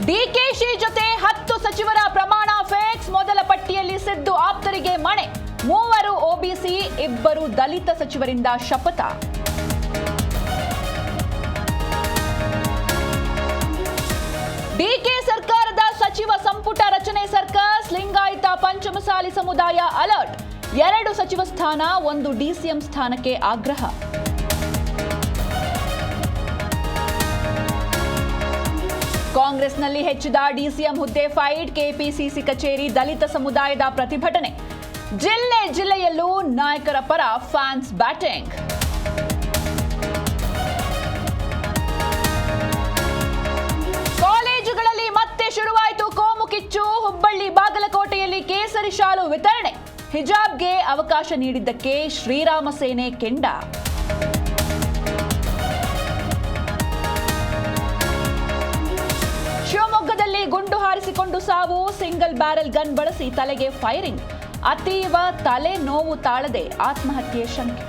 ಡಿಕೆಶಿ ಜೊತೆ 10 ಸಚಿವರ ಪ್ರಮಾಣ ಫಿಕ್ಸ್. ಮೊದಲ ಪಟ್ಟಿಯಲ್ಲಿ ಸಿದ್ದು ಆಪ್ತರಿಗೆ ಮಣೆ. 3 ಒಬಿಸಿ, 2 ದಲಿತ ಸಚಿವರಿಂದ ಶಪಥ. ಡಿಕೆ ಸರ್ಕಾರದ ಸಚಿವ ಸಂಪುಟ ರಚನೆ ಸರ್ಕಸ್. ಲಿಂಗಾಯತ ಪಂಚಮಸಾಲಿ ಸಮುದಾಯ ಅಲರ್ಟ್. 2 ಸಚಿವ ಸ್ಥಾನ, 1 ಡಿಸಿಎಂ ಸ್ಥಾನಕ್ಕೆ ಆಗ್ರಹ. ಕಾಂಗ್ರೆಸ್ನಲ್ಲಿ ಹೆಚ್ಚಿದ ಡಿಸಿಎಂ ಹುದ್ದೆ ಫೈಟ್. ಕೆಪಿಸಿಸಿ ಕಚೇರಿ ದಲಿತ ಸಮುದಾಯದ ಪ್ರತಿಭಟನೆ. ಜಿಲ್ಲೆಯಲ್ಲೂ ನಾಯಕರ ಪರ ಫ್ಯಾನ್ಸ್ ಬ್ಯಾಟಿಂಗ್. ಕಾಲೇಜುಗಳಲ್ಲಿ ಮತ್ತೆ ಶುರುವಾಯಿತು ಕೋಮು ಕಿಚ್ಚು. ಹುಬ್ಬಳ್ಳಿ ಬಾಗಲಕೋಟೆಯಲ್ಲಿ ಕೇಸರಿ ಶಾಲು ವಿತರಣೆ. ಹಿಜಾಬ್ಗೆ ಅವಕಾಶ ನೀಡಿದ್ದಕ್ಕೆ ಶ್ರೀರಾಮ ಸೇನೆ ಕೆಂಡ. ಶಿವಮೊಗ್ಗದಲ್ಲಿ ಗುಂಡು ಹಾರಿಸಿಕೊಂಡು ಸಾವು. ಸಿಂಗಲ್ ಬ್ಯಾರೆಲ್ ಗನ್ ಬಳಸಿ ತಲೆಗೆ ಫೈರಿಂಗ್. ಅತೀವ ತಲೆ ನೋವು ತಾಳದೆ ಆತ್ಮಹತ್ಯೆ ಶಂಕೆ.